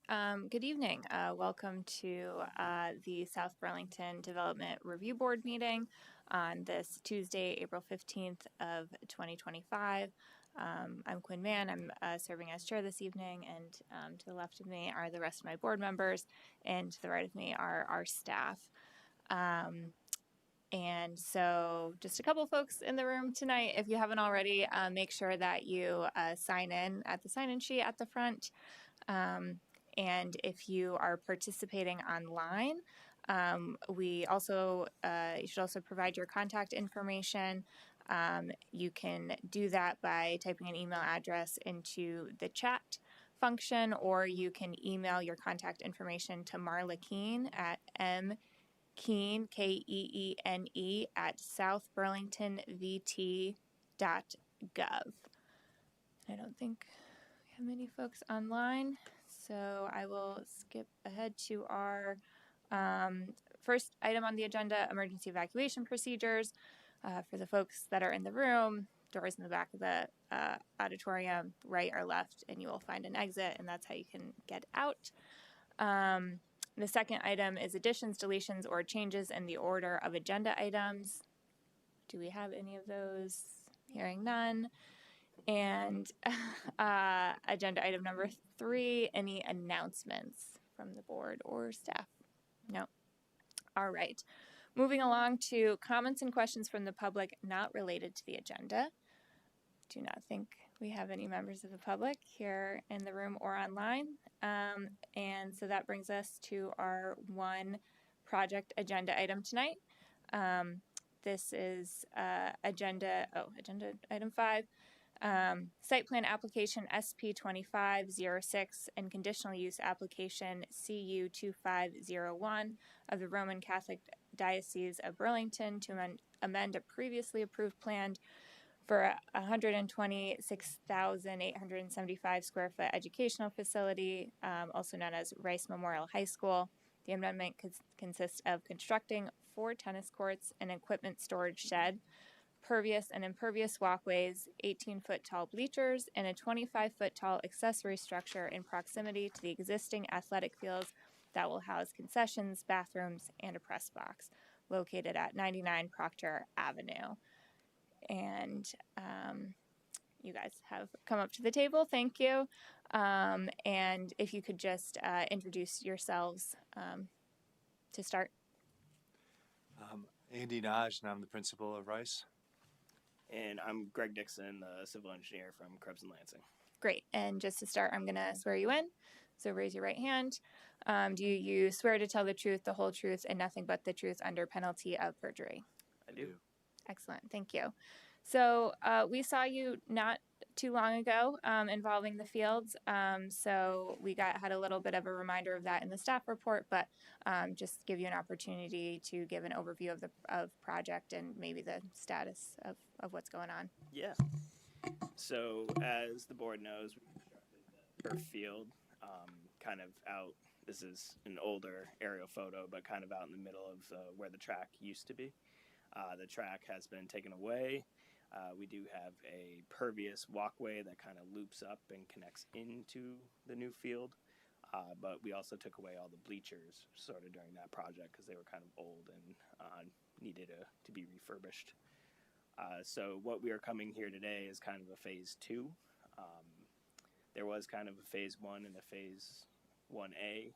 Good evening. Welcome to the South Burlington Development Review Board meeting on this Tuesday, April 15th of 2025. I'm Quinn Mann. I'm serving as chair this evening, and to the left of me are the rest of my board members, and to the right of me are our staff. And so just a couple folks in the room tonight. If you haven't already, make sure that you sign in at the sign-in sheet at the front. And if you are participating online, you should also provide your contact information. You can do that by typing an email address into the chat function, or you can email your contact information to Marla Keene at Keene, Keene, at southburlingtonvt.gov. I don't think we have many folks online, so I will skip ahead to our first item on the agenda, emergency evacuation procedures. For the folks that are in the room, doors in the back of the auditorium, right or left, and you will find an exit, and that's how you can get out. The second item is additions, deletions, or changes in the order of agenda items. Do we have any of those? Hearing none. And agenda item number 3, any announcements from the board or staff? No. All right. Moving along to comments and questions from the public not related to the agenda. Do not think we have any members of the public here in the room or online. And so that brings us to our one project agenda item tonight. This is agenda item 5. Site plan application SP 2506 and conditional use application CU 2501 of the Roman Catholic Diocese of Burlington to amend a previously approved plan for 126,875 square foot educational facility, also known as Rice Memorial High School. The amendment consists of constructing 4 tennis courts, an equipment storage shed, pervious and impervious walkways, 18-foot tall bleachers, and a 25-foot tall accessory structure in proximity to the existing athletic fields that will house concessions, bathrooms, and a press box located at 99 Proctor Avenue. And you guys have come up to the table. Thank you. And if you could just introduce yourselves to start. Andy Naj, and I'm the principal of Rice. And I'm Greg Dixon, the civil engineer from Krebs and Lansing. Great. And just to start, I'm going to swear you in. So raise your right hand. Do you swear to tell the truth, the whole truth, and nothing but the truth under penalty of perjury? I do. Excellent. Thank you. So we saw you not too long ago involving the fields. So we had a little bit of a reminder of that in the staff report, but just give you an opportunity to give an overview of the project and maybe the status of what's going on. Yeah. So as the board knows, we constructed the turf field kind of out. This is an older aerial photo, but kind of out in the middle of where the track used to be. The track has been taken away. We do have a pervious walkway that kind of loops up and connects into the new field. But we also took away all the bleachers sort of during that project because they were kind of old and needed to be refurbished. So what we are coming here today is kind of a phase 2. There was kind of a phase 1 and a phase 1A.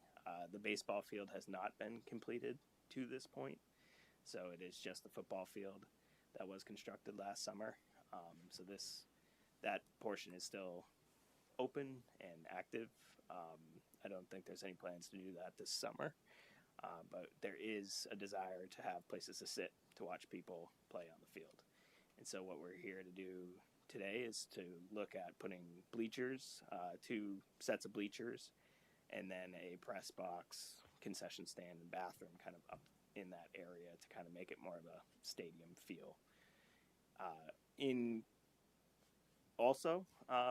The baseball field has not been completed to this point. So it is just the football field that was constructed last summer. So that portion is still open and active. I don't think there's any plans to do that this summer. But there is a desire to have places to sit to watch people play on the field. And so what we're here to do today is to look at putting bleachers, 2 sets of bleachers, and then a press box, concession stand, and bathroom kind of up in that area to kind of make it more of a stadium feel.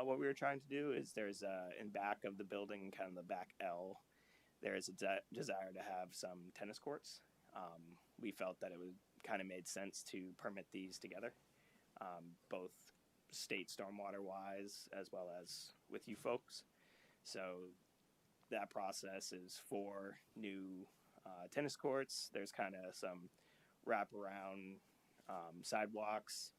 What we were trying to do is there's in back of the building, kind of the back L, there is a desire to have some tennis courts. We felt that it would kind of made sense to permit these together, both state stormwater wise as well as with you folks. So that process is 4 new tennis courts. There's kind of some wraparound sidewalks.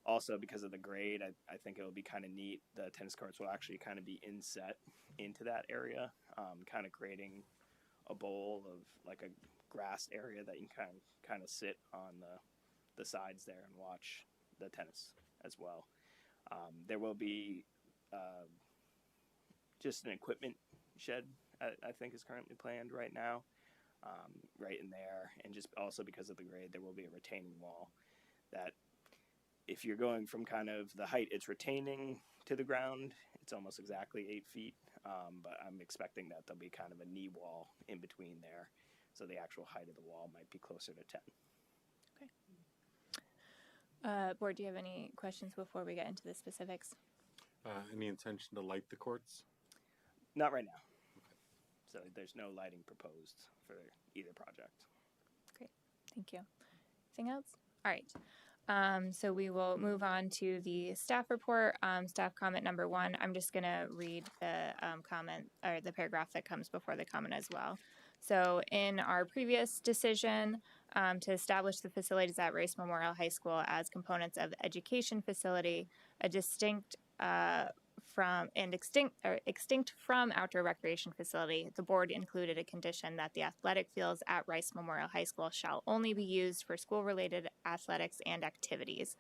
Also, because of the grade, I think it'll be kind of neat. The tennis courts will actually kind of be inset into that area, kind of creating a bowl of like a grass area that you can kind of sit on the sides there and watch the tennis as well. There will be just an equipment shed, I think is currently planned right now, right in there. And just also because of the grade, there will be a retaining wall that if you're going from kind of the height it's retaining to the ground, it's almost exactly 8 feet. But I'm expecting that there'll be kind of a knee wall in between there. So the actual height of the wall might be closer to 10. Okay. Board, do you have any questions before we get into the specifics? Any intention to light the courts? Not right now. So there's no lighting proposed for either project. Great. Thank you. Anything else? All right. So we will move on to the staff report. Staff comment number 1. I'm just going to read the comment or the paragraph that comes before the comment as well. So in our previous decision to establish the facilities at Rice Memorial High School as components of the education facility, a distinct extinct from outdoor recreation facility, the board included a condition that the athletic fields at Rice Memorial High School shall only be used for school-related athletics and activities.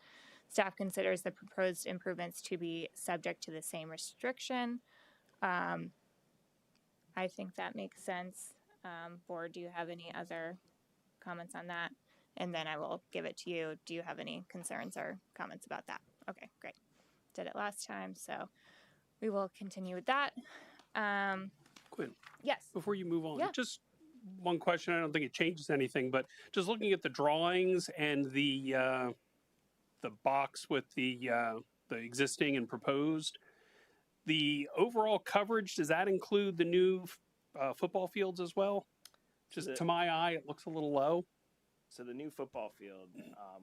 Staff considers the proposed improvements to be subject to the same restriction. I think that makes sense. Board, do you have any other comments on that? And then I will give it to you. Do you have any concerns or comments about that? Okay, great. Did it last time, so we will continue with that. Quinn, Yes. before you move on, Yeah. just one question. I don't think it changes anything, but just looking at the drawings and the box with the existing and proposed, the overall coverage, does that include the new football fields as well? Just to my eye, it looks a little low. So the new football field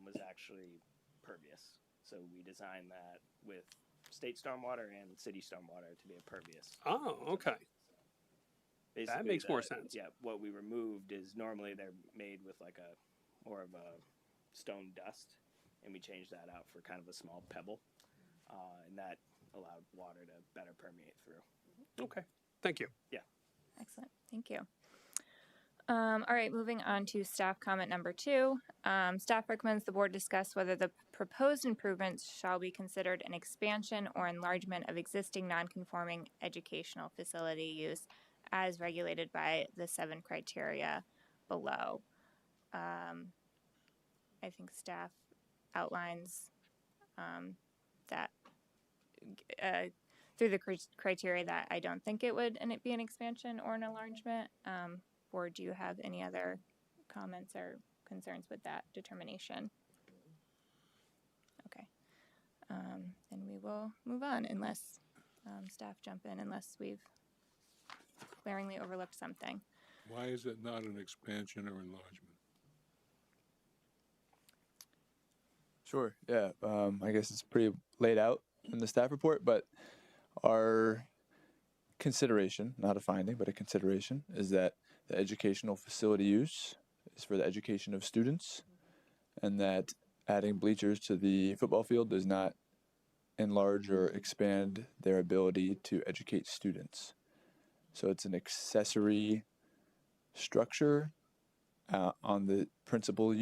was actually pervious. So we designed that with state stormwater and city stormwater to be impervious. Oh, okay. Basically, That makes more sense. Yeah, what we removed is normally they're made with like a more of a stone dust, and we changed that out for kind of a small pebble, and that allowed water to better permeate through. Okay. Thank you. Yeah. Excellent. Thank you. All right, moving on to staff comment number 2. Staff recommends the board discuss whether the proposed improvements shall be considered an expansion or enlargement of existing non-conforming educational facility use as regulated by the 7 criteria below. I think staff outlines that through the criteria that I don't think it would be an expansion or an enlargement. Or do you have any other comments or concerns with that determination? Okay. Then we will move on unless staff jump in, unless we've glaringly overlooked something. Why is it not an expansion or enlargement? Sure, yeah. I guess it's pretty laid out in the staff report, but our consideration, not a finding, but a consideration, is that the educational facility use is for the education of students, and that adding bleachers to the football field does not enlarge or expand their ability to educate students. So it's an accessory structure on the principal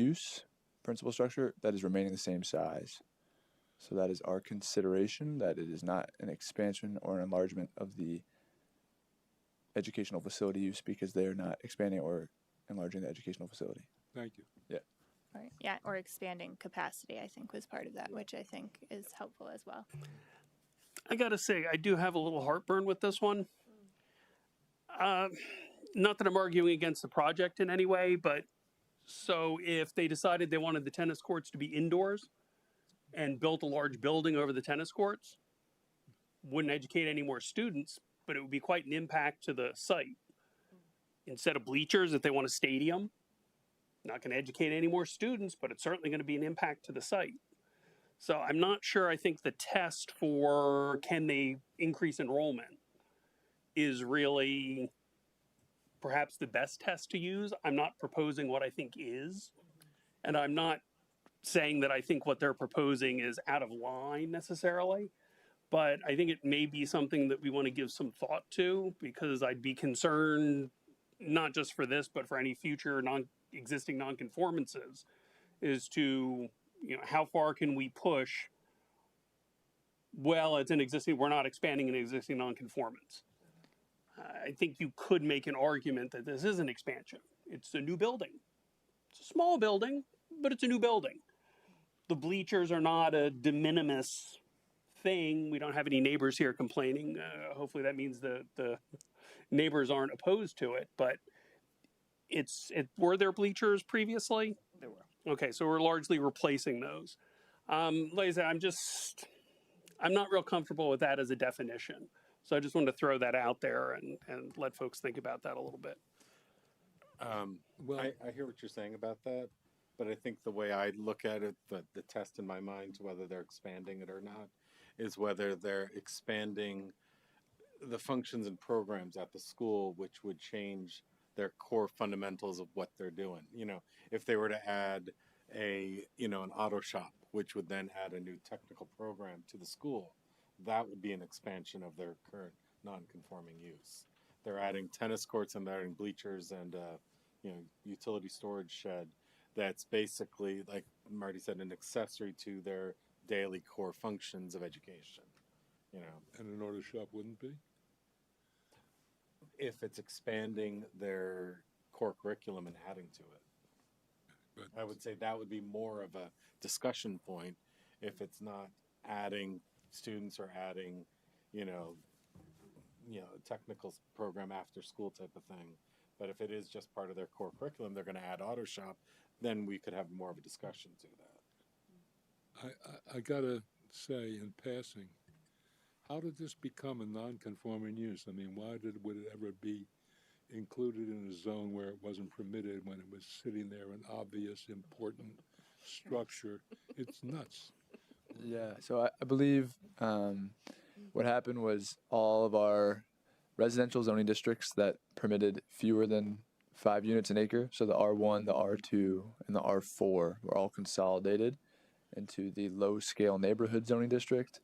structure that is remaining the same size. So that is our consideration, that it is not an expansion or an enlargement of the educational facility use because they are not expanding or enlarging the educational facility. Thank you. Yeah, or expanding capacity, I think, was part of that, which I think is helpful as well. I gotta say, I do have a little heartburn with this one. Not that I'm arguing against the project in any way, but so if they decided they wanted the tennis courts to be indoors and built a large building over the tennis courts, wouldn't educate any more students, but it would be quite an impact to the site. Instead of bleachers, if they want a stadium, not going to educate any more students, but it's certainly going to be an impact to the site. So I'm not sure. I think the test for can they increase enrollment is really perhaps the best test to use. I'm not proposing what I think is, and I'm not saying that I think what they're proposing is out of line necessarily, but I think it may be something that we want to give some thought to, because I'd be concerned, not just for this, but for any future existing nonconformances, is to, how far can we push? Well, we're not expanding an existing nonconformance. I think you could make an argument that this is an expansion. It's a new building. It's a small building, but it's a new building. The bleachers are not a de minimis thing. We don't have any neighbors here complaining. Hopefully that means the neighbors aren't opposed to it, but were there bleachers previously? There were. Okay, so we're largely replacing those. Like I said, I'm not real comfortable with that as a definition. So I just wanted to throw that out there and let folks think about that a little bit. Well, I hear what you're saying about that, but I think the way I look at it, the test in my mind to whether they're expanding it or not, is whether they're expanding the functions and programs at the school, which would change their core fundamentals of what they're doing. If they were to add an auto shop, which would then add a new technical program to the school, that would be an expansion of their current non-conforming use. They're adding tennis courts and they're adding bleachers and utility storage shed. That's basically, like Marty said, an accessory to their daily core functions of education. And an auto shop wouldn't be? If it's expanding their core curriculum and adding to it. But I would say that would be more of a discussion point if it's not adding students or adding, technical program after school type of thing. But if it is just part of their core curriculum, they're going to add auto shop, then we could have more of a discussion to that. I gotta say, in passing, how did this become a non-conforming use? I mean, would it ever be included in a zone where it wasn't permitted when it was sitting there, an obvious, important structure? It's nuts. Yeah, so I believe what happened was all of our residential zoning districts that permitted fewer than 5 units an acre, so the R1, the R2, and the R4 were all consolidated into the low-scale neighborhood zoning district,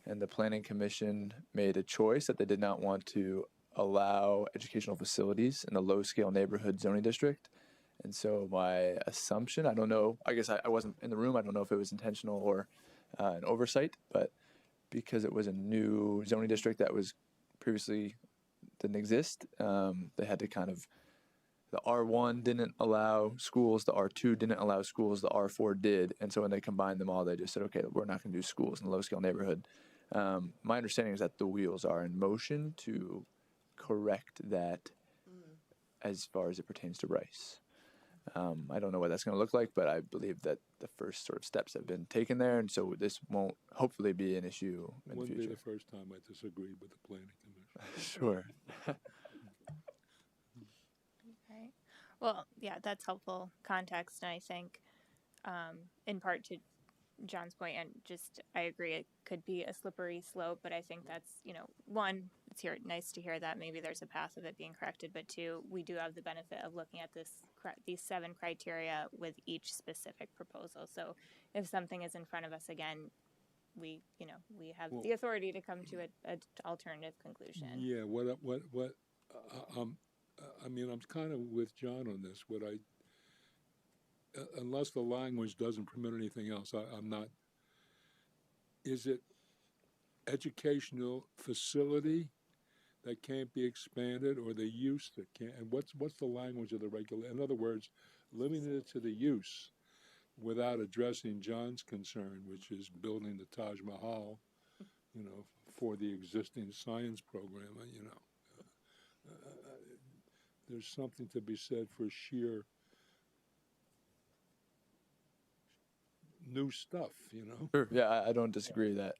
and the Planning Commission made a choice that they did not want to allow educational facilities in the low-scale neighborhood zoning district. And so my assumption, I don't know, I guess I wasn't in the room, I don't know if it was intentional or an oversight, but because it was a new zoning district that was previously didn't exist, they had to the R1 didn't allow schools, the R2 didn't allow schools, the R4 did, and so when they combined them all, they just said, okay, we're not going to do schools in the low-scale neighborhood. My understanding is that the wheels are in motion to correct that as far as it pertains to Rice. I don't know what that's going to look like, but I believe that the first sort of steps have been taken there, and so this won't hopefully be an issue in the Wouldn't future. be the first time I disagreed with the Planning Commission. Sure. Okay. Well, yeah, that's helpful context, and I think, in part to John's point, and just I agree, it could be a slippery slope, but I think that's one, it's nice to hear that maybe there's a path of it being corrected, but two, we do have the benefit of looking at these 7 criteria with each specific proposal. So if something is in front of us again, we have the authority to come to an alternative conclusion. Yeah, I mean, I'm kind of with John on this. Unless the language doesn't permit anything else, I'm not. Is it educational facility that can't be expanded, or the use that can't? And what's the language of the regulation? In other words, limiting it to the use without addressing John's concern, which is building the Taj Mahal, for the existing science program. There's something to be said for sheer new stuff, Sure. Yeah, I don't disagree that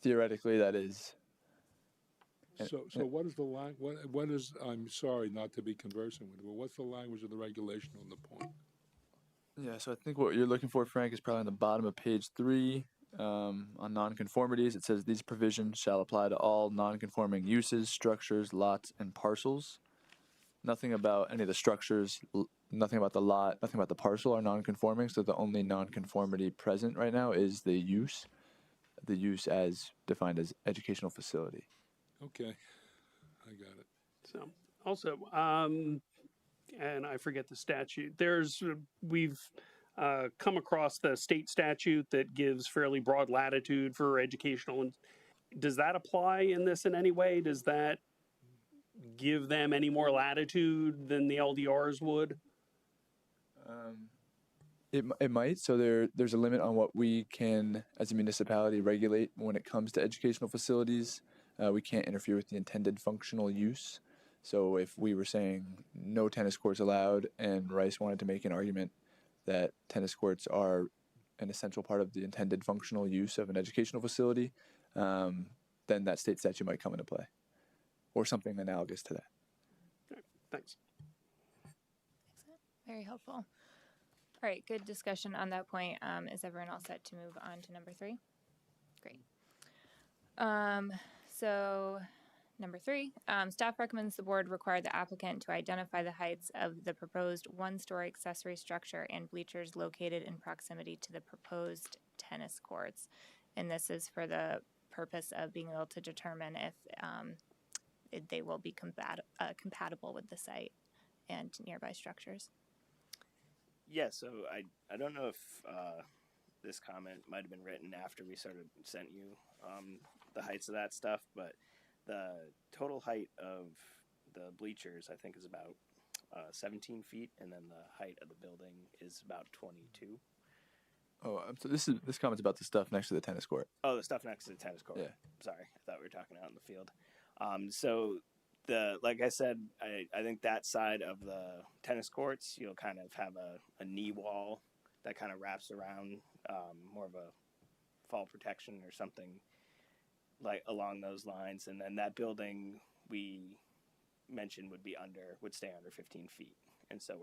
theoretically that is. So what is the what is, I'm sorry not to be conversing with you, but what's the language of the regulation on the point? Yeah, so I think what you're looking for, Frank, is probably on the bottom of page 3. On nonconformities, it says these provisions shall apply to all nonconforming uses, structures, lots, and parcels. Nothing about any of the structures, nothing about the lot, nothing about the parcel are non-conforming. So the only non-conformity present right now is the use as defined as educational facility. Okay, I got it. So also, and I forget the statute. We've come across the state statute that gives fairly broad latitude for educational. And does that apply in this in any way? Does that give them any more latitude than the LDRs would? It might. So there's a limit on what we can, as a municipality, regulate when it comes to educational facilities. We can't interfere with the intended functional use. So if we were saying no tennis courts allowed, and Rice wanted to make an argument that tennis courts are an essential part of the intended functional use of an educational facility, then that state statute might come into play, or something analogous to that. Okay, thanks. Excellent. Very helpful. All right, good discussion on that point. Is everyone all set to move on to number 3? Great. So number 3, staff recommends the board require the applicant to identify the heights of the proposed one-story accessory structure and bleachers located in proximity to the proposed tennis courts. And this is for the purpose of being able to determine if they will be compatible with the site and nearby structures. Yeah, so I don't know if this comment might have been written after we sort of sent you the heights of that stuff, but the total height of the bleachers, I think, is about 17 feet, and then the height of the building is about 22. Oh, so this comment's about the stuff next to the tennis court. Oh, the stuff next to the tennis court. Yeah. Sorry, I thought we were talking out in the field. So like I said, I think that side of the tennis courts, you'll kind of have a knee wall that kind of wraps around, more of a fall protection or something like along those lines. And then that building we mentioned would stay under 15 feet. And so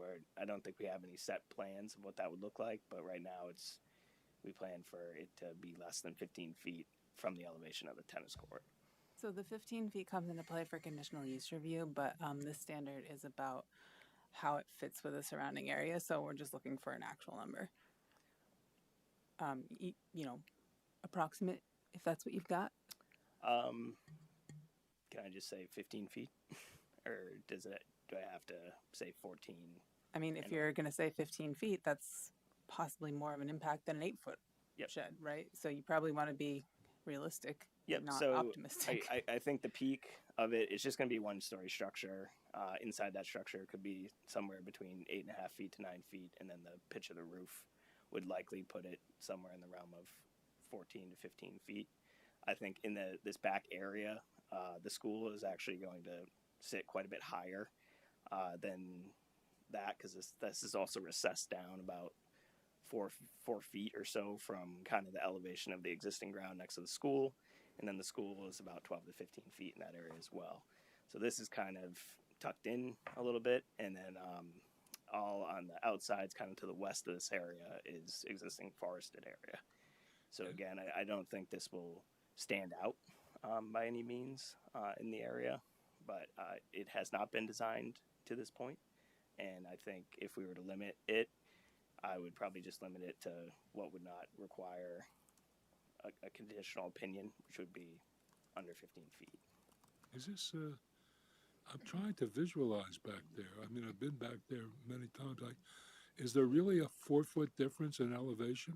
I don't think we have any set plans of what that would look like, but right now we plan for it to be less than 15 feet from the elevation of the tennis court. So the 15 feet comes into play for conditional use review, but this standard is about how it fits with the surrounding area. So we're just looking for an actual number. Approximate, if that's what you've got. Can I just say 15 feet? Or do I have to say 14? I mean, if you're going to say 15 feet, that's possibly more of an impact than an 8-foot shed, right? So you probably want to be realistic, not optimistic. I think the peak of it is just going to be one-story structure. Inside that structure could be somewhere between 8.5 feet to 9 feet, and then the pitch of the roof would likely put it somewhere in the realm of 14 to 15 feet. I think in this back area, the school is actually going to sit quite a bit higher than that, because this is also recessed down about 4 feet or so from kind of the elevation of the existing ground next to the school, and then the school is about 12 to 15 feet in that area as well. So this is kind of tucked in a little bit, and then all on the outsides, kind of to the west of this area, is existing forested area. So again, I don't think this will stand out by any means in the area, but it has not been designed to this point, and I think if we were to limit it, I would probably just limit it to what would not require a conditional opinion, which would be under 15 feet. Is this, I'm trying to visualize back there. I mean, I've been back there many times. Like, is there really a 4-foot difference in elevation?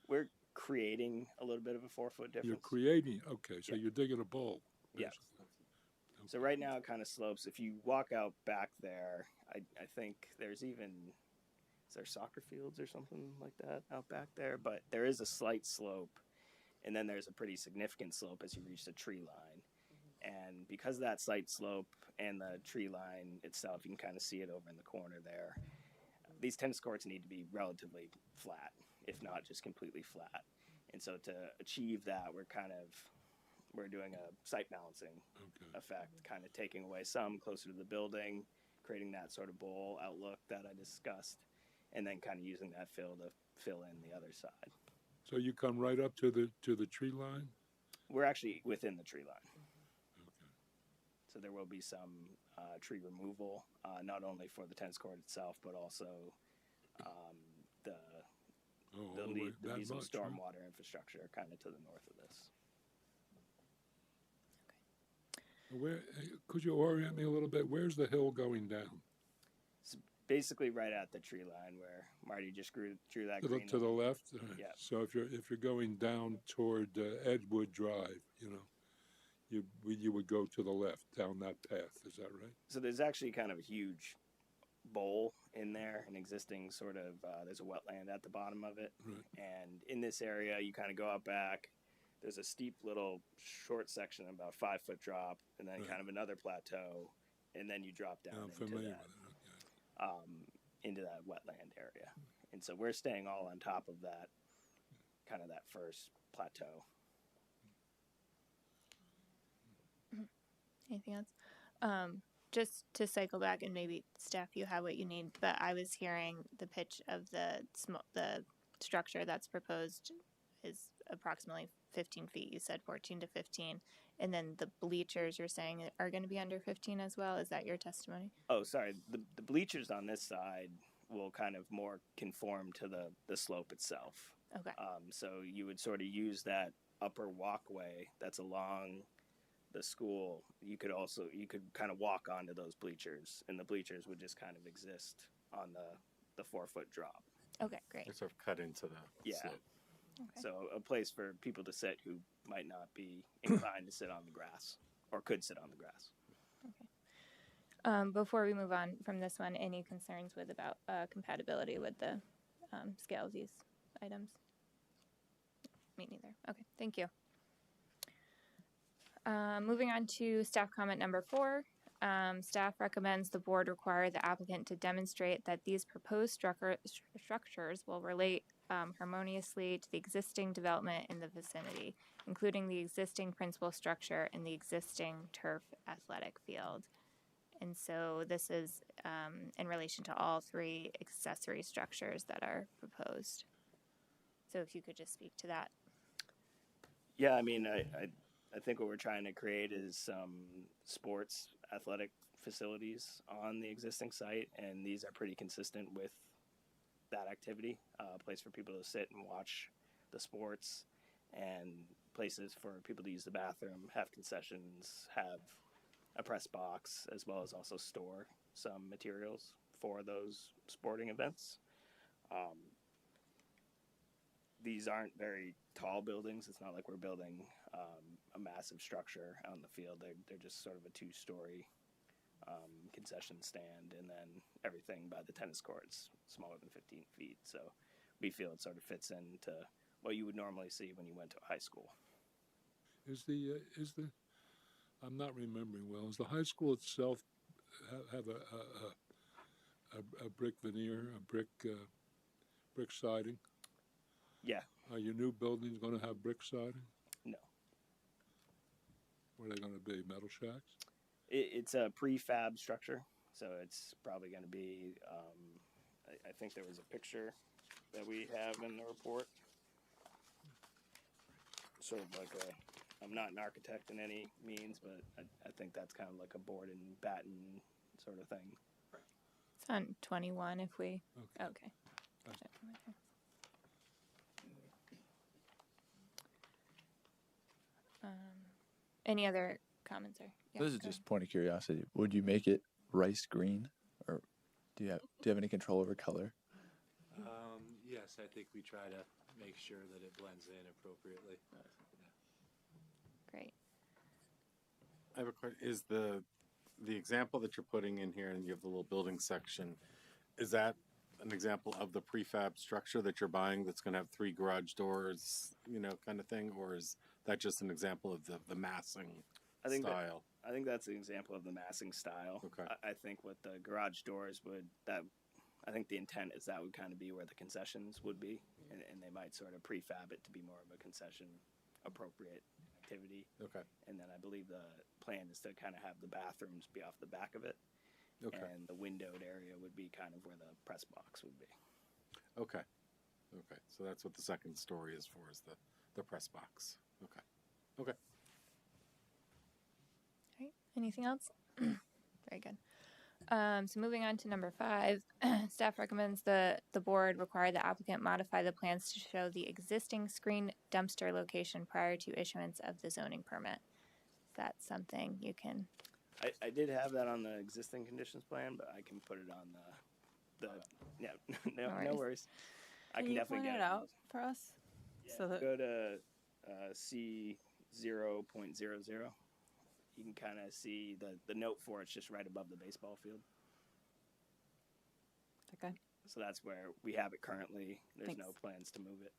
We're creating a little bit of a 4-foot difference. You're creating, okay, so Yeah. you're digging a bowl. Yeah. Basically. Okay. So right now it kind of slopes. If you walk out back there, I think there's even, is there soccer fields or something like that out back there? But there is a slight slope, and then there's a pretty significant slope as you reach the tree line. And because of that slight slope and the tree line itself, you can kind of see it over in the corner there. These tennis courts need to be relatively flat, if not just completely flat. And so to achieve that, we're doing a site balancing effect, kind of taking away some closer to the building, creating that sort of bowl outlook that I discussed, and then kind of using that fill to fill in the other side. So you come right up to the tree line? We're actually within the tree line. Okay. So there will be some tree removal, not only for the tennis court itself, but also the all the way that needs of much, huh? stormwater infrastructure kind of to the north of this. Where could you orient me a little bit? Where's the hill going down? It's basically right at the tree line where Marty just drew that green To the line. left. Yeah. So if you're going down toward Edgewood Drive, you would go to the left down that path. Is that right? So there's actually kind of a huge bowl in there, an existing sort of there's a wetland at the bottom of it, Right. and in this area you kind of go out back. There's a steep little short section, about 5 foot drop, and then Right. kind of another plateau, and then you drop down I'm into familiar that with it. Okay. into that wetland area. And so we're staying all on top of that, kind of that first plateau. Anything else? Just to cycle back, and maybe staff, you have what you need, but I was hearing the pitch of the structure that's proposed is approximately 15 feet. You said 14 to 15. And then the bleachers you're saying are going to be under 15 as well. Is that your testimony? Oh, sorry. The bleachers on this side will kind of more conform to the slope itself. Okay. So you would sort of use that upper walkway that's along the school. You could kind of walk onto those bleachers, and the bleachers would just kind of exist on the 4 foot drop. Okay, great. They sort of cut into the slope. Okay. So a place for people to sit who might not be inclined to sit on the grass or could sit on the grass. Okay. Before we move on from this one, any concerns about compatibility with the scale of these items? Me neither. Okay, thank you. Moving on to staff comment number 4. Staff recommends the board require the applicant to demonstrate that these proposed structures will relate harmoniously to the existing development in the vicinity, including the existing principal structure and the existing turf athletic field. And so this is in relation to all 3 accessory structures that are proposed. So if you could just speak to that. Yeah, I mean, I think what we're trying to create is some sports athletic facilities on the existing site, and these are pretty consistent with that activity. A place for people to sit and watch the sports, and places for people to use the bathroom, have concessions, have a press box, as well as also store some materials for those sporting events. These aren't very tall buildings. It's not like we're building a massive structure out in the field. They're just sort of a 2-story concession stand, and then everything by the tennis courts smaller than 15 feet. So we feel it sort of fits into what you would normally see when you went to a high school. Is the I'm not remembering well. Does the high school itself have a brick veneer, a brick siding? Yeah. Are your new buildings going to have brick siding? No. What are they going to be? Metal shacks? It's a prefab structure, so it's probably going to be. I think there was a picture that we have in the report. Sort of like I'm not an architect in any means, but I think that's kind of like a board and batten sort of thing. It's on 21 if we. Okay. Any other comments or? Yeah, This is just point of curiosity. Would you make it rice green, or do you have any control over color? Yes, I think we try to make sure that it blends in appropriately. Great. I have a question. Is the example that you're putting in here, and you have the little building section, is that an example of the prefab structure that you're buying that's going to have 3 garage doors, kind of thing, or is that just an example of the massing style? I think that's an example of the massing style. Okay. I think what the garage doors I think the intent is that would kind of be where the concessions would be, and they might sort of prefab it to be more of a concession appropriate activity. Okay. And then I believe the plan is to kind of have the bathrooms be off the back of it. Okay. And the windowed area would be kind of where the press box would be. Okay. Okay. So that's what the second story is for, is the press box. Okay. Okay. All right. Anything else? Very good. So moving on to number 5, staff recommends the board require the applicant modify the plans to show the existing screen dumpster location prior to issuance of the zoning permit. Is that something you can? I did have that on the existing conditions plan, but I can put it on the yeah, no worries. I can you definitely point get it out for us? Yeah, So that go to C 0.00. You can kind of see the note for it's just right above the baseball field. okay. So that's where we have it currently. There's Thanks. no plans to move it.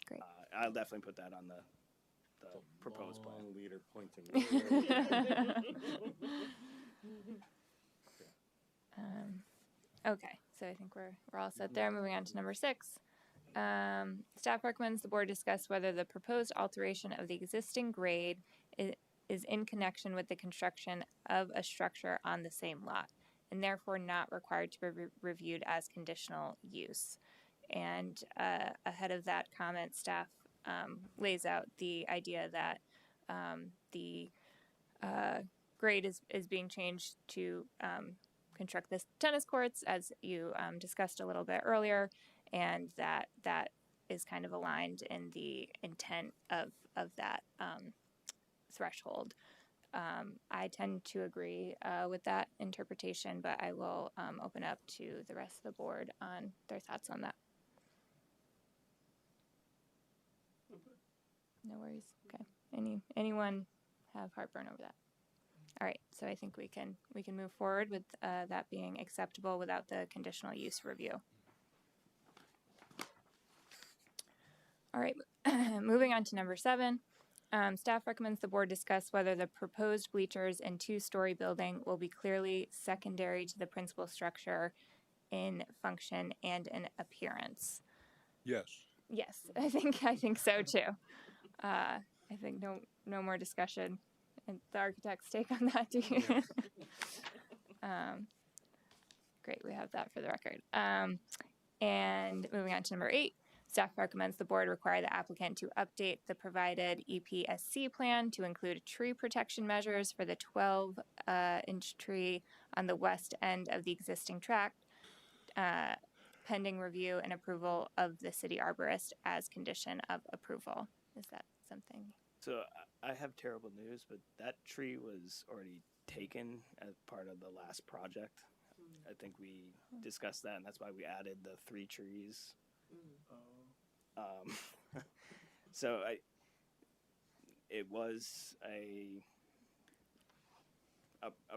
Great. I'll definitely put that on the proposed plan. Long leader pointing. Okay, so I think we're all set there. Moving on to number 6. Staff recommends the board discuss whether the proposed alteration of the existing grade is in connection with the construction of a structure on the same lot, and therefore not required to be reviewed as conditional use. And ahead of that comment, staff lays out the idea that the grade is being changed to construct this tennis courts, as you discussed a little bit earlier, and that is kind of aligned in the intent of that threshold. I tend to agree with that interpretation, but I will open up to the rest of the board on their thoughts on that. No worries. Okay. Anyone have heartburn over that? All right. So I think we can move forward with that being acceptable without the conditional use review. All right. Moving on to number 7. Staff recommends the board discuss whether the proposed bleachers and 2-story building will be clearly secondary to the principal structure in function and in appearance. Yes. Yes, I think so too. I think no more discussion. And the architect's take on that, do you? Great, we have that for the record. And moving on to number 8. Staff recommends the board require the applicant to update the provided EPSC plan to include tree protection measures for the 12-inch tree on the west end of the existing tract, pending review and approval of the city arborist as condition of approval. Is that something? So I have terrible news, but that tree was already taken as part of the last project. I think we discussed that, and that's why we added the 3 trees. So it was a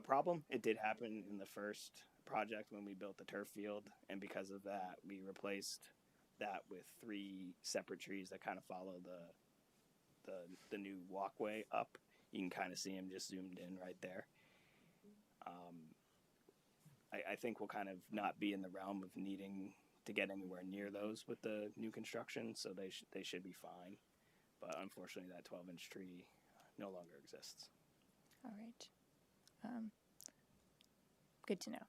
problem. It did happen in the first project when we built the turf field, and because of that, we replaced that with 3 separate trees that kind of follow the new walkway up. You can kind of see them just zoomed in right there. I think we'll kind of not be in the realm of needing to get anywhere near those with the new construction, so they should be fine. But unfortunately, that 12-inch tree no longer exists. All right. Good to know.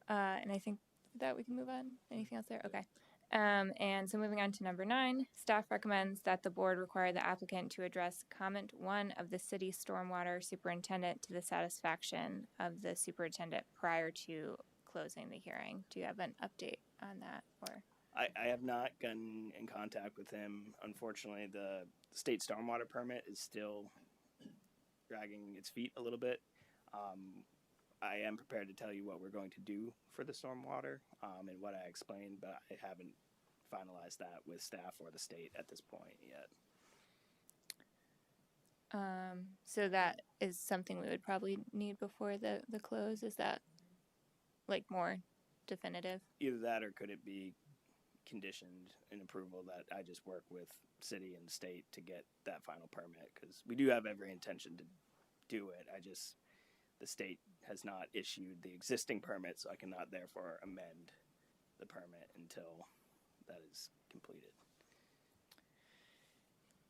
And I think that we can move on. Anything else there? Okay. And so moving on to number 9, staff recommends that the board require the applicant to address comment 1 of the city stormwater superintendent to the satisfaction of the superintendent prior to closing the hearing. Do you have an update on that? Or I have not gotten in contact with him. Unfortunately, the state stormwater permit is still dragging its feet a little bit. I am prepared to tell you what we're going to do for the stormwater and what I explained, but I haven't finalized that with staff or the state at this point yet. So that is something we would probably need before the close. Is that like more definitive? Either that, or could it be conditioned in approval that I just work with city and state to get that final permit? Because we do have every intention to do it. The state has not issued the existing permit, so I cannot therefore amend the permit until that is completed.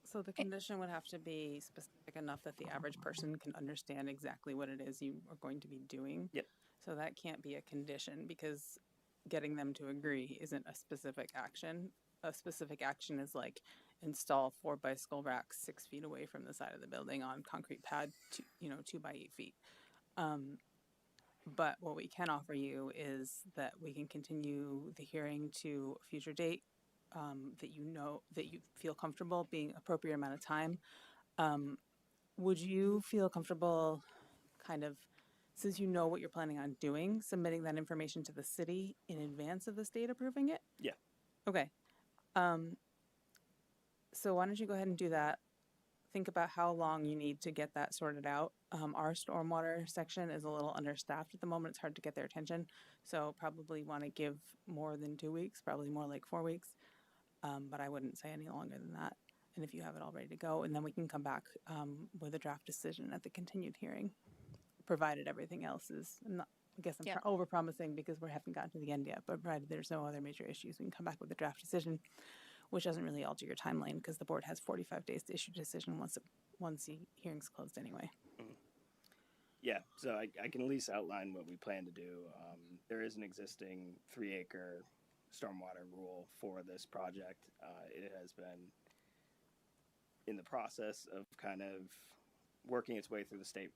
So the condition would have to be specific enough that the average person can understand exactly what it is you are going to be doing. Yep. So that can't be a condition, because getting them to agree isn't a specific action. A specific action is like install 4 bicycle racks 6 feet away from the side of the building on concrete pad, 2 by 8 feet. But what we can offer you is that we can continue the hearing to a future date, that you feel comfortable being appropriate amount of time. Would you feel comfortable kind of, since you know what you're planning on doing, submitting that information to the city in advance of the state approving it? Yeah. Okay. So why don't you go ahead and do that? Think about how long you need to get that sorted out. Our stormwater section is a little understaffed at the moment. It's hard to get their attention. So probably want to give more than 2 weeks, probably more like 4 weeks. But I wouldn't say any longer than that. And if you have it all ready to go, and then we can come back with a draft decision at the continued hearing, provided everything else is, I guess I'm over-promising because we haven't gotten to the end yet, but provided there's no other major issues, we can come back with a draft decision, which doesn't really alter your timeline because the board has 45 days to issue a decision once the hearing's closed anyway. Mm-hmm. Yeah, so I can at least outline what we plan to do. There is an existing 3-acre stormwater rule for this project. It has been in the process of kind of working its way through the state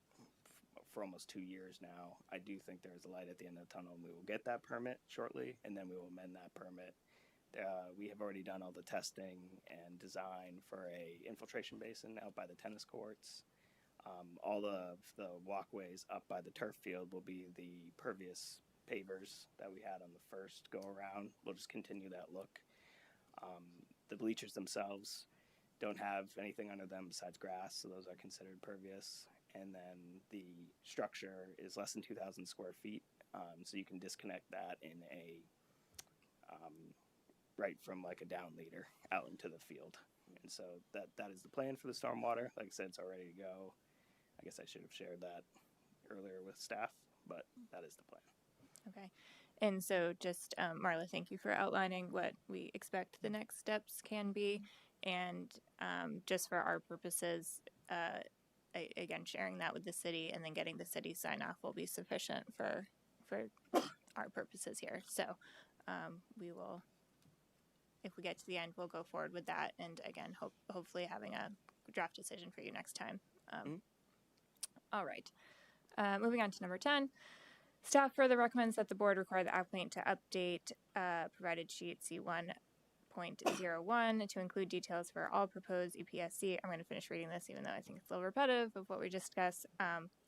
for almost 2 years now. I do think there's a light at the end of the tunnel, and we will get that permit shortly, and then we will amend that permit. We have already done all the testing and design for a infiltration basin out by the tennis courts. All of the walkways up by the turf field will be the pervious pavers that we had on the first go around. We'll just continue that look. The bleachers themselves don't have anything under them besides grass, so those are considered pervious. And then the structure is less than 2,000 square feet, so you can disconnect that in a right from like a down leader out into the field. And so that is the plan for the stormwater. Like I said, it's all ready to go. I guess I should have shared that earlier with staff, but that is the plan. Okay. And so just, Marla, thank you for outlining what we expect the next steps can be. And just for our purposes, again, sharing that with the city and then getting the city sign off will be sufficient for our purposes here. So we will, if we get to the end, we'll go forward with that. And again, hopefully having a draft decision for you next time. All right. Moving on to number 10. Staff further recommends that the board require the applicant to update provided sheet C1.01 to include details for all proposed EPSC. I'm going to finish reading this, even though I think it's a little repetitive of what we discussed.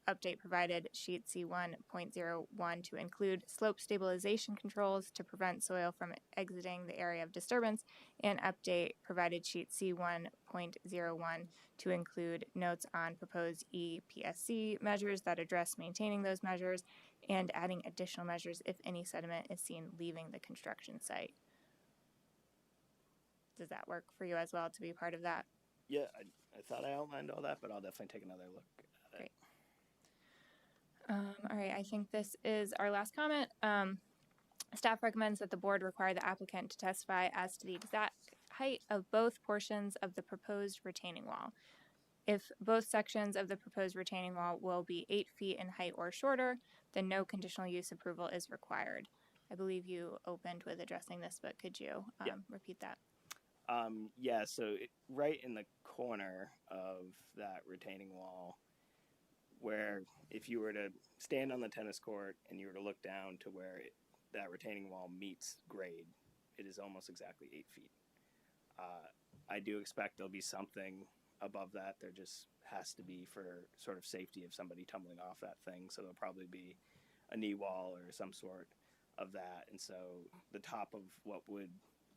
Update provided sheet C1.01 to include slope stabilization controls to prevent soil from exiting the area of disturbance, and update provided sheet C1.01 to include notes on proposed EPSC measures that address maintaining those measures and adding additional measures if any sediment is seen leaving the construction site. Does that work for you as well to be part of that? Yeah, I thought I outlined all that, but I'll definitely take another look at it. All right, I think this is our last comment. Staff recommends that the board require the applicant to testify as to the exact height of both portions of the proposed retaining wall. If both sections of the proposed retaining wall will be 8 feet in height or shorter, then no conditional use approval is required. I believe you opened with addressing this, but could you repeat that? Yeah, so right in the corner of that retaining wall, where if you were to stand on the tennis court and you were to look down to where that retaining wall meets grade, it is almost exactly 8 feet. I do expect there'll be something above that. There just has to be for sort of safety of somebody tumbling off that thing. So there'll probably be a knee wall or some sort of that. And so the top of what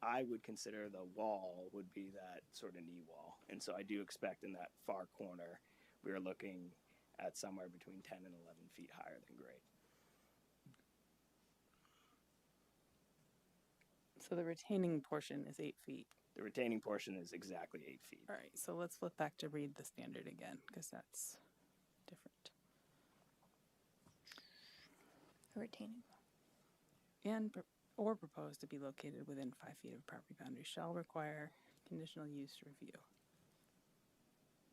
I would consider the wall would be that sort of knee wall. And so I do expect in that far corner, we are looking at somewhere between 10 and 11 feet higher than grade. So the retaining portion is 8 feet. The retaining portion is exactly 8 feet. All right, so let's flip back to read the standard again, because that's different. A retaining wall. And or proposed to be located within 5 feet of property boundary shall require conditional use review.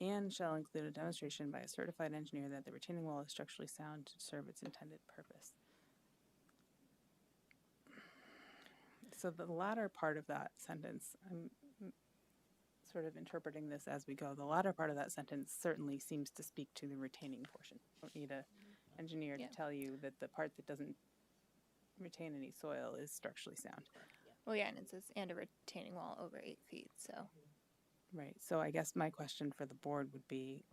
And shall include a demonstration by a certified engineer that the retaining wall is structurally sound to serve its intended purpose. So the latter part of that sentence, I'm sort of interpreting this as we go. The latter part of that sentence certainly seems to speak to the retaining portion. Don't need a engineer Yeah. to tell you that the part that doesn't retain any soil is structurally sound. Well, yeah, and it says, and a retaining wall over 8 feet, so. Right. So I guess my question for the board would be,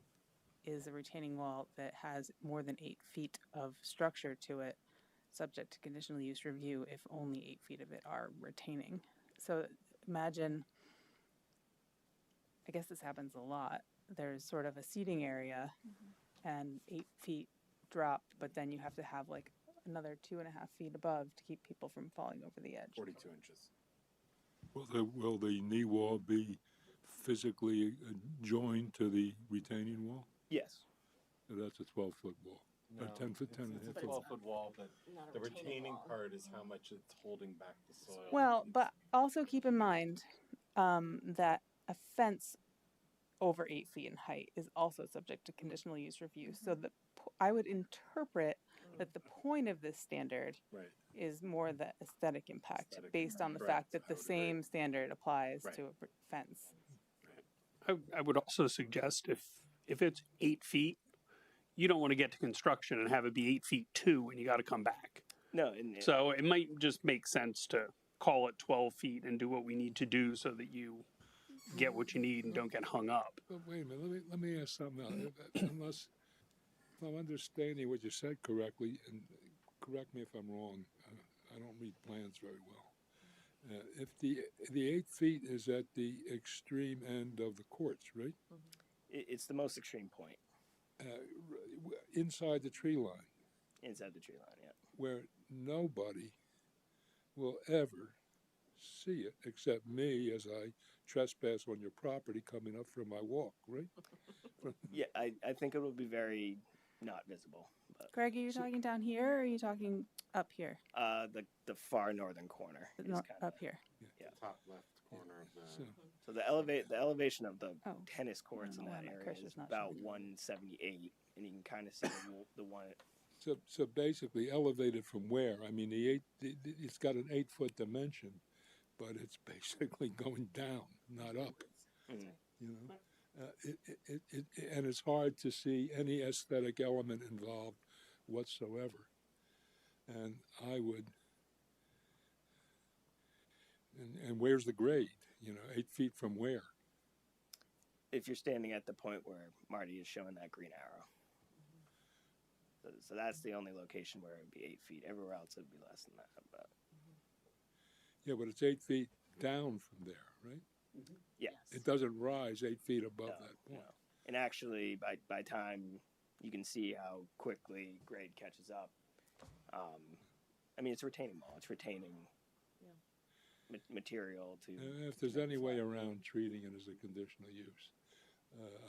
is a retaining wall that has more than 8 feet of structure to it subject to conditional use review if only 8 feet of it are retaining? So imagine, I guess this happens a lot. There's sort of a seating area and 8 feet dropped, but then you have to have like another 2.5 feet above to keep people from falling over the edge. 42 inches. Will the knee wall be physically joined to the retaining wall? Yes. So that's a 12-foot wall. No, 10 foot, it's 10 and a half a foot. 12-foot wall, but the retaining part is how much it's holding back the soil. Well, but also keep in mind that a fence over 8 feet in height is also subject to conditional use review. So I would interpret that the point of this standard Right. is more the aesthetic impact Aesthetic based on the impact. fact that I the would agree. same standard applies Right. to a fence. I would also suggest if it's 8 feet, you don't want to get to construction and have it be 8 feet too, and you got to come back. No, and So it might just make sense to call it 12 feet and do what we need to do so that you get what you need and don't get hung up. But wait a minute, let me ask something else. Unless if I'm understanding what you said correctly, and correct me if I'm wrong, I don't read plans very well. If the 8 feet is at the extreme end of the courts, right? it's the most extreme point Inside the tree line, inside the tree line. Yeah. where nobody will ever see it except me as I trespass on your property coming up from my walk, right? Yeah, I think it will be very not visible. But Greg, are you talking down here or are you talking up here? the far northern corner is kind of Up here. Yeah. Top left corner of the. So, the elevation of the Oh. tennis courts in know why that my area cursor's is not about showing. 178, and you can kind of see the one. so basically elevated from where? I mean, it's got an 8-foot dimension, but it's basically going down, not up. Mm. You know, and it's hard to see any aesthetic element involved whatsoever. And I would, and where's the grade? 8 feet from where? If you're standing at the point where Marty is showing that green arrow. So that's the only location where it would be 8 feet. Everywhere else it would be less than that. But Yeah, but it's 8 feet down from there, right? yeah, It doesn't rise 8 feet above No, that point. no. And actually, by time you can see how quickly grade catches up. I mean, it's retaining wall. It's retaining material to. If there's any way around treating it as a conditional use,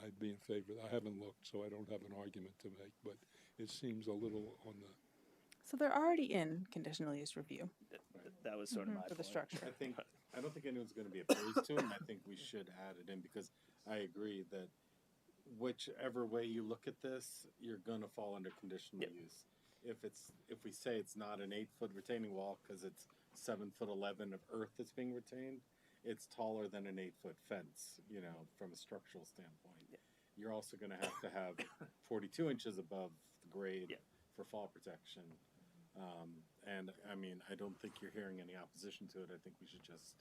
I'd be in favor. I haven't looked, so I don't have an argument to make, but it seems a little on the. So they're already in conditional use review That was sort of my for the point. structure. I don't think anyone's going to be opposed to it, and I think we should add it in because I agree that whichever way you look at this, you're going to fall under conditional Yep. use. If we say it's not an 8-foot retaining wall because it's 7'11" of earth that's being retained, it's taller than an 8-foot fence. From a structural standpoint, you're also going to have 42 inches above the grade Yeah. for fall protection. And I mean, I don't think you're hearing any opposition to it. I think we should just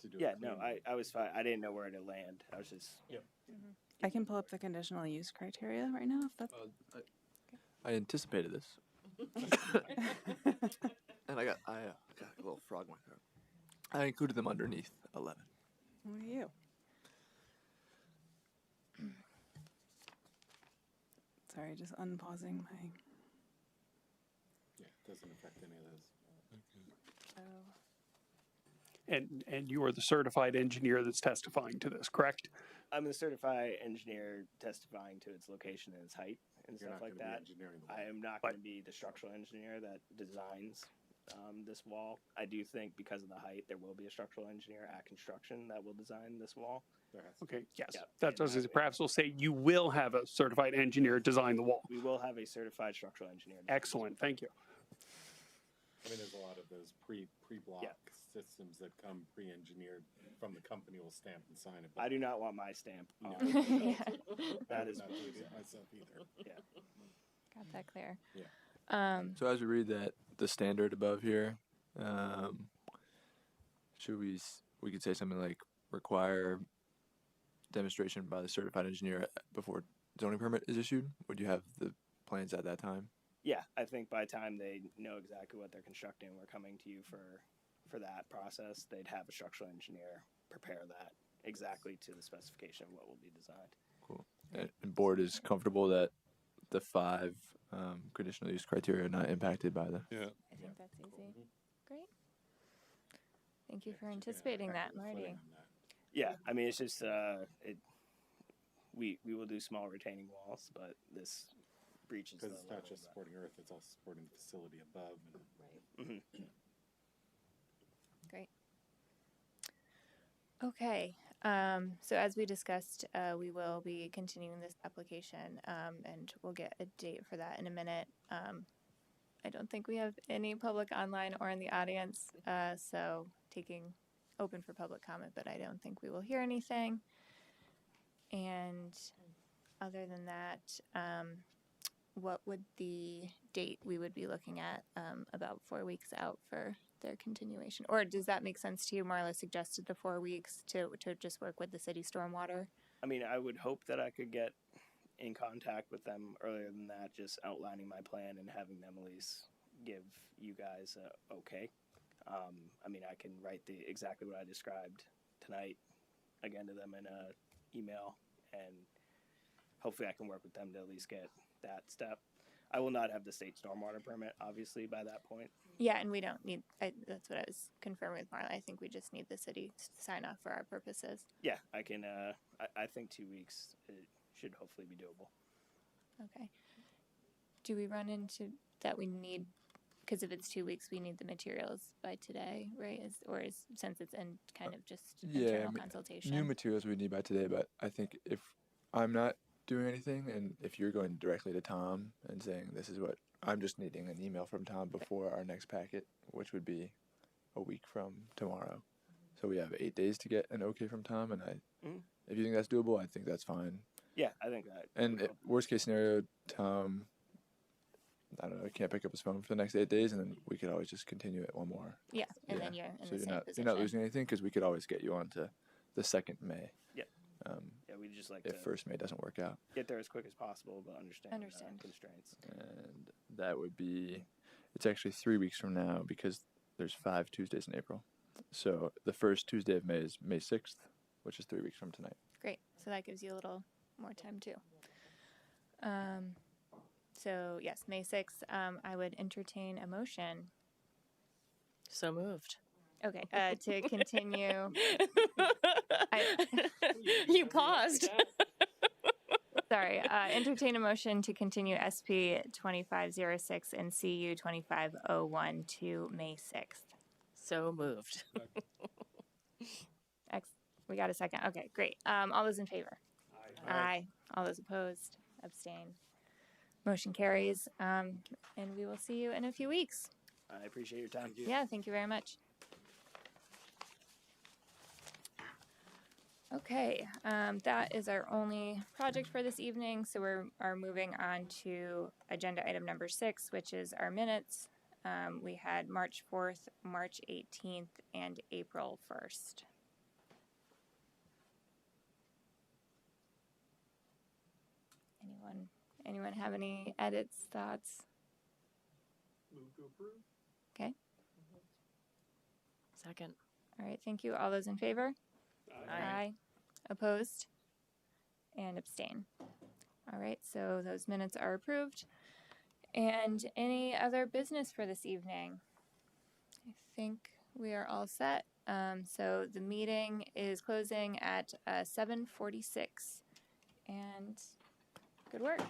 to do. Yeah, it no, cleanly. I was fine. I didn't know where to land. I was just. I can pull up the conditional use criteria right now if that's I anticipated this, and I got a little frog in my throat. I included them underneath 11. Look at you. Sorry, just unpausing my. Yeah, it doesn't affect any of those. And you are the certified engineer that's testifying to this, correct? I'm the certified engineer testifying to its location and its height and You're stuff not like going to be that. engineering the I wall. am not going to be the structural engineer that designs this wall. I do think because of the height, there will be a structural engineer at construction that will design this wall. There has to be. Okay, yes. Yeah, That's and what I was that- perhaps we'll say you will have a certified engineer design the wall. We will have a certified structural engineer. design this Excellent, thank you. I mean, there's a lot of those pre-block systems that come pre-engineered from the company will stamp and sign it. I do not want my stamp. No. That is not doing it myself either. Yeah. got that clear. Yeah. So as we read that, the standard above here, should we could say something like require demonstration by the certified engineer before zoning permit is issued? Would you have the plans at that time? Yeah, I think by the time they know exactly what they're constructing, we're coming to you for that process. They'd have a structural engineer prepare that exactly to the specification of what will be designed. Cool. And board is comfortable that the 5 conditional use criteria are not impacted by the. Yeah. I think that's easy. Great. Thank you for anticipating that, Marty. Yeah, I mean, it's just we will do small retaining walls, but this breaches the Because it's not level just of that. supporting earth, it's also supporting the facility above. And Mhm. Great. Okay. So as we discussed, we will be continuing this application, and we'll get a date for that in a minute. I don't think we have any public online or in the audience, so taking open for public comment, but I don't think we will hear anything. And other than that, what would the date we would be looking at, about 4 weeks out for their continuation? Or does that make sense to you? Marla suggested the 4 weeks to just work with the city stormwater. I mean, I would hope that I could get in contact with them earlier than that, just outlining my plan and having them at least give you guys a okay. I mean, I can write exactly what I described tonight again to them in a email, and hopefully I can work with them to at least get that step. I will not have the state stormwater permit, obviously, by that point. Yeah, and we don't need, that's what I was confirming with Marla. I think we just need the city to sign off for our purposes. Yeah, I can, I think 2 weeks it should hopefully be doable. Okay. Do we run into that we need, because if it's 2 weeks, we need the materials by today, right? Since it's in kind of just internal consultation. New materials we need by today, but I think if I'm not doing anything and if you're going directly to Tom and saying this is what I'm just needing an email from Tom before our next packet, which would be a week from tomorrow. So we have 8 days to get an okay from Tom, and if you think that's doable, I think that's fine. Yeah, I think that. And worst case scenario, Tom, I don't know, can't pick up his phone for the next 8 days, and then we could always just continue it one more. Yeah, and then you're in So the same position. you're not losing anything because we could always get you on to the 2nd May. Yeah. Yeah, we just like If to 1st May doesn't work out. get there as quick as possible, but understand. Understand. Constraints. And that would be, it's actually 3 weeks from now because there's 5 Tuesdays in April. So the first Tuesday of May is May 6th, which is 3 weeks from tonight. Great. So that gives you a little more time too. So yes, May 6th, I would entertain a motion. So moved. Okay, to continue. You paused. Sorry, entertain a motion to continue SP 2506 and CU 2501 to May 6th. So moved. We got a second. Okay, great. All those in favor? Aye. All those opposed? Abstain. Motion carries. And we will see you in a few weeks. I appreciate your time. Yeah, thank you very much. Okay, that is our only project for this evening, so we are moving on to agenda item number 6, which is our minutes. We had March 4th, March 18th, and April 1st. Anyone have any edits, thoughts? Move to approve. Okay, Second. all right, thank you. All those in favor? Aye. Opposed? And abstain. All right, so those minutes are approved. And any other business for this evening? I think we are all set. So the meeting is closing at 7:46. And good work.